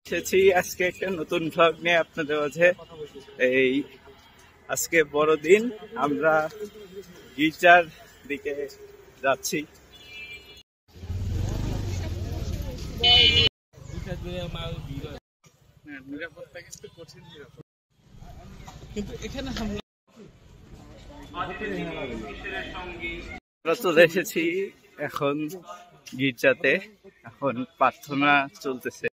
এসেছি আজকে একটা নতুন ভ্লগ নিয়ে আপনাদের মাঝে। এই আজকে বড়দিন, আমরা গির্জার দিকে যাচ্ছি। আমরা চলে এসেছি এখন গির্জাতে, এখন প্রার্থনা চলতেছে।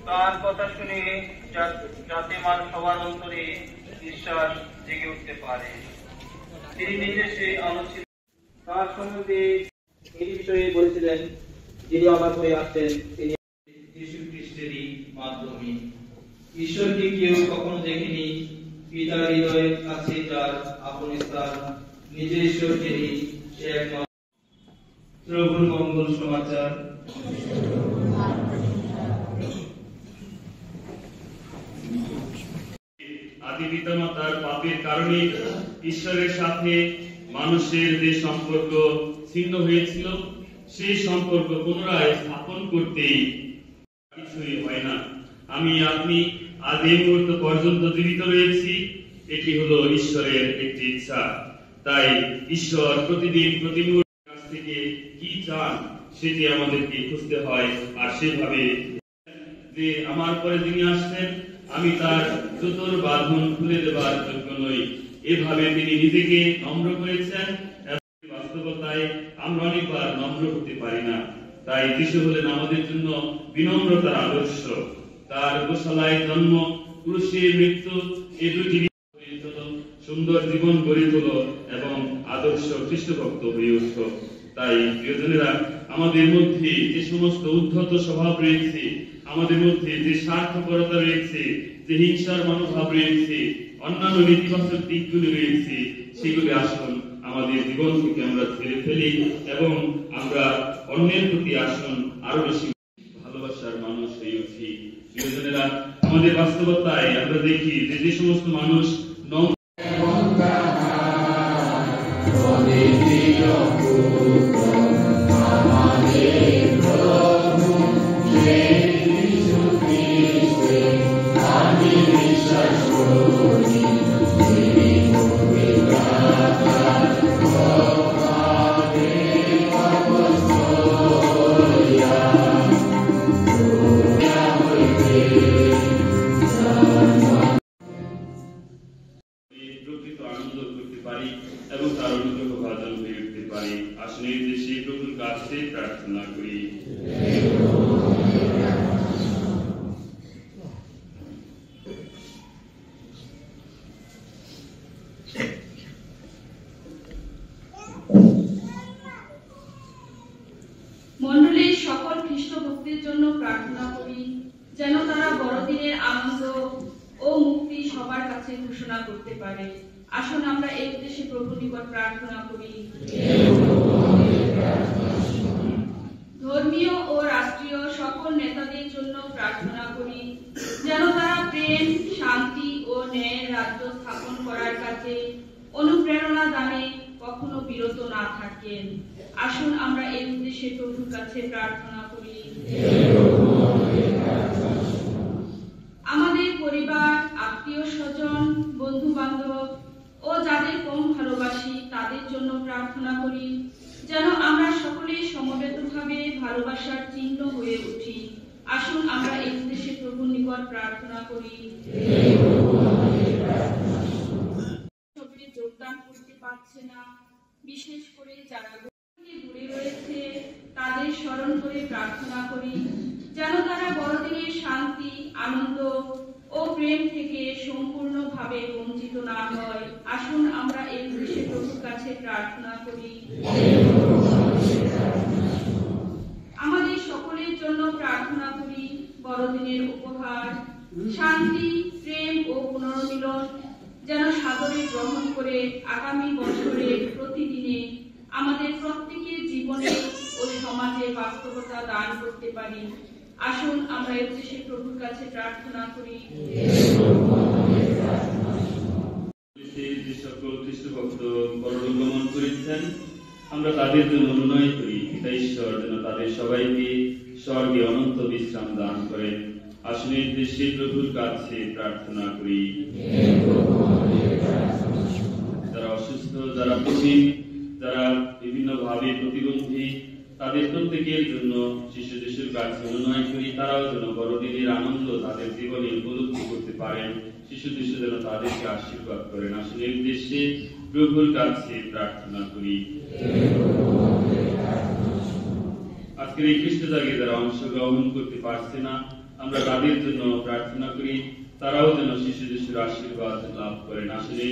তার কথা শুনে যাতে সবার অন্তরে বিশ্বাস জেগে উঠতে পারে। তিনি নিজে সেই আলো ছিলেন। তার সম্বন্ধে এই বিষয়ে বলেছিলেন, যিনি আমার হয়ে আসছেন তিনি যীশু খ্রিস্টেরই মাধ্যমে। ঈশ্বরকে কেউ কখনো দেখেনি, পিতার হৃদয়ের কাছে যার আপন স্থান, নিজে ঈশ্বরকেই সে একমাত্র। প্রভুর মঙ্গল সমাচার। আদি পিতামাতার পাপের কারণে ঈশ্বরের সাথে মানুষের যে সম্পর্ক ছিন্ন হয়েছিল, সেই সম্পর্ক পুনরায় স্থাপন করতে কিছুই হয় না। আপনি আজ এই মুহূর্ত পর্যন্ত জীবিত রয়েছি, এটি হলো ঈশ্বরের একটি ইচ্ছা। তাই ঈশ্বর প্রতিদিন প্রতি মুহূর্তের কাছ থেকে কি চান সেটি আমাদেরকে খুঁজতে হয়। আর সেভাবে যে আমার পরে যিনি আসছেন, আমি তার জুতোর বাঁধন খুলে দেবার যোগ্য নই, এভাবে তিনি নিজেকে নম্র করেছেন। বাস্তবতায় আমরা অনেকবার নম্র হতে পারি না। তাই যিশু হলেন আমাদের জন্য বিনম্রতার আদর্শ। তার গোশালায় জন্ম, ক্রুশে মৃত্যু, এই দুটি সুন্দর জীবন গড়ে তোল এবং আদর্শ খ্রিস্টভক্ত হয়ে উঠল। তাই প্রিয়জনেরা, আমাদের মধ্যে যে সমস্ত উদ্ধত স্বভাব রয়েছে, আমাদের মধ্যে যে স্বার্থপরতা রয়েছে, যে হিংসার মনোভাব রয়েছে, অন্যান্য নেতিবাচক দিকগুলি রয়েছে, সেগুলি আসুন আমাদের জীবন থেকে আমরা ছেড়ে ফেলি এবং আমরা অন্যের প্রতি আসুন আরো বেশি ভালোবাসার মানুষ হয়ে উঠি। প্রিয়জনেরা, আমাদের বাস্তবতায় আমরা দেখি যে সমস্ত মানুষ এবং তার অনুগ্রহ ভাজন হয়ে উঠতে পারি। আসলে দেশে প্রভুর কাছে প্রার্থনা করি। মণ্ডলীর সকল খ্রিস্ট ভক্তের জন্য প্রার্থনা করি, যেন তারা বড়দিনের আনন্দ ও মুক্তি সবার কাছে ঘোষণা করতে পারে। আসুন আমরা এই উদ্দেশ্যে প্রভুর নিকট প্রার্থনা করি। ধর্মীয় ও রাষ্ট্রীয় সকল নেতাদের জন্য প্রার্থনা করি, যেন তারা প্রেম, শান্তি ও ন্যায়ের রাজ্য স্থাপন করার কাজে অনুপ্রেরণা দানে কখনো বিরত না থাকেন। আসুন আমরা এই উদ্দেশ্যে প্রভুর কাছে প্রার্থনা করি। আমাদের পরিবার, আত্মীয় স্বজন, বন্ধু বান্ধব ও যাদের কম ভালোবাসি তাদের জন্য প্রার্থনা করি, যেন আমরা সকলেই সমবেতভাবে ভালোবাসার চিহ্ন হয়ে উঠি। আসুন আমরা এই উদ্দেশ্যে প্রভুর নিকট প্রার্থনা করি। যোগদান করতে পারছে না, বিশেষ করে যারা দূরে রয়েছে তাদের স্মরণ করে প্রার্থনা করি, যেন তারা বড়দিনের শান্তি, আনন্দ ও প্রেম থেকে সম্পূর্ণভাবে বঞ্চিত না হয়। আসুন আমরা এই উদ্দেশ্যে প্রভুর কাছে প্রার্থনা করি। আমাদের সকলের জন্য প্রার্থনা করি, বড়দিনের উপহার শান্তি, প্রেম ও পুনর্মিলন যেন সাদরে গ্রহণ করে আগামী বছরে প্রতিদিনে আমাদের প্রত্যেকের জীবনে ও সমাজে বাস্তবতা দান করতে পারি। আসুন আমরা এই উদ্দেশ্যে প্রভুর কাছে প্রার্থনা করি। সকল খ্রিস্ট ভক্ত পরলোক গমন করেছেন, আমরা তাদের জন্য অনুনয় করি পিতা ঈশ্বর যেন তাদের সবাইকে স্বর্গে অনন্ত বিশ্রাম দান করেন। আসনের দৃষ্টি প্রভুর কাছে প্রার্থনা করি। যারা অসুস্থ, যারা প্রবীণ, যারা বিভিন্ন ভাবে প্রতিবন্ধী, তাদের প্রত্যেকের জন্য শিশু যিশুর কাছে অনুনয় করি, তারাও যেন বড়দিনের আনন্দ তাদের জীবনে উপলব্ধি করতে পারেন। শিশু যিশু যেন তাদেরকে আশীর্বাদ করেন। আসনের উদ্দেশ্যে প্রভুর কাছে প্রার্থনা করি। আজকের এই খ্রিস্টজাগে যারা অংশগ্রহণ করতে পারছে না, আমরা তাদের জন্য প্রার্থনা করি, তারাও যেন শিশু যিশুর আশীর্বাদ লাভ করেন। আসলে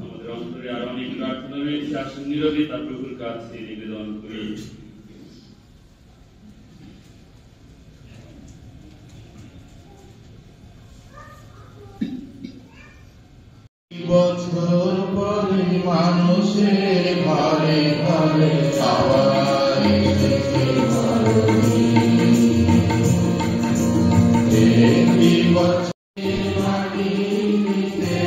আমাদের অন্তরে আরো অনেক প্রার্থনা রয়েছে, আসুন নীরবে তা প্রভুর কাছে নিবেদন করি। বছর পরে মানুষের ঘরে ঘরে আবার এসেছে একটি বছরের মাটিতে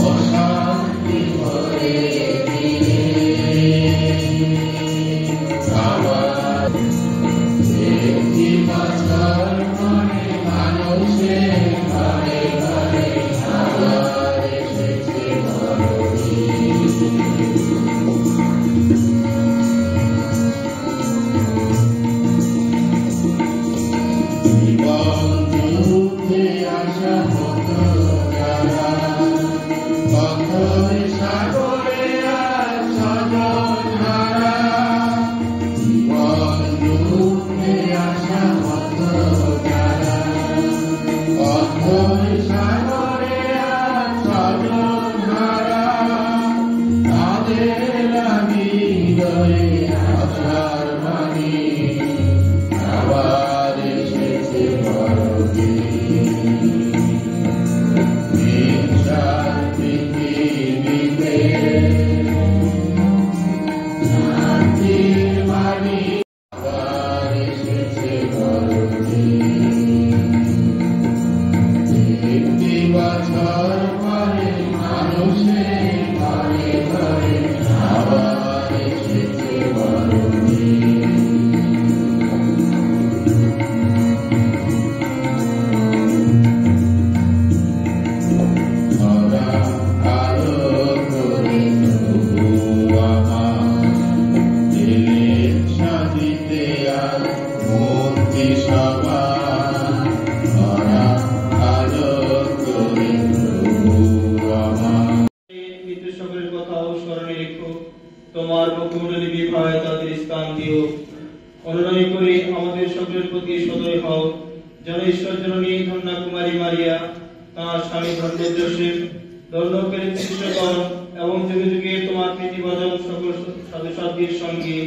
অশান্তি ভরে আবার একটি বছর পরে মানুষের ঘরে ঘরে আবার এসেছে জীবন যুদ্ধে আসা হতো যারা, পথের সাগরে আর স্বজন হারা। জীবন যুদ্ধে আসা হতো যারা, পথের সাগরে আর স্বজন হারা। তাদের লাগি হৃদয়ে আশার বাণী, আবার এসেছে বড়দিন। হিংসার পৃথিবীতে শান্তির বাণী, আবার এসেছে বড়দিন। একটি বছর পরে মানুষের ঘরে ঘরে আবার এসেছে বড়দিন। খরা কালো করে তবু আমার দিলের সাজিতে আর মুক্তি সবার। খরা কালো করে তবু আমার মৃত্যু সকলের কথাও স্মরণে রেখো, তোমার মুখমণ্ডলী বিভায় তাদের স্থান দিও। অনুনয় করি আমাদের সকলের প্রতি সদয় হও, যেন ঈশ্বর জননী ধন্যা কুমারী মারিয়া, তাঁর স্বামী ধন্য যোসেফ, ধন্যকারী শিষ্যগণ এবং যুগে যুগে তোমার প্রীতিভাজন সকল সাধুসাধ্যের সঙ্গে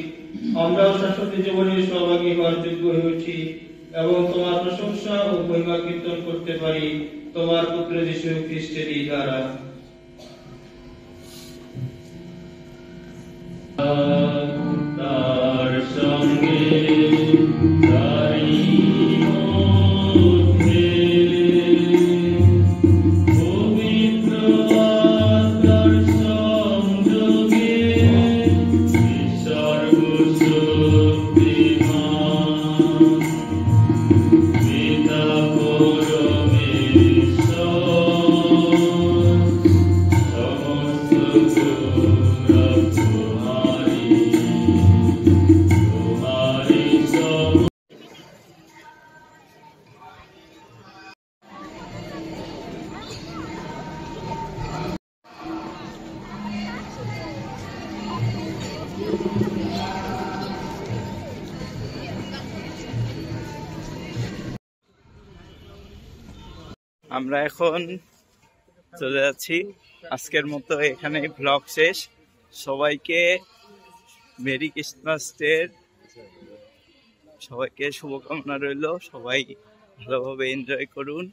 আমরাও শাশ্বতী জীবনের সহভাগী হওয়ার যোগ্য হয়ে উঠি এবং তোমার প্রশংসা ও মহিমা কীর্তন করতে পারি তোমার পুত্র যীশু খ্রিস্টেরই দ্বারা। তার সঙ্গে তারি মধ্যে পবিত্র আত্মার সংযোগে সর্বশক্তিমান পিতা পরমেশ্বর সমস্ত গৌরব তোমারি সব। আমরা এখন চলে যাচ্ছি। আজকের মতো এখানে ব্লগ শেষ। সবাইকে মেরি ক্রিসমাস ডের সবাইকে শুভকামনা রইল। সবাই ভালোভাবে এনজয় করুন।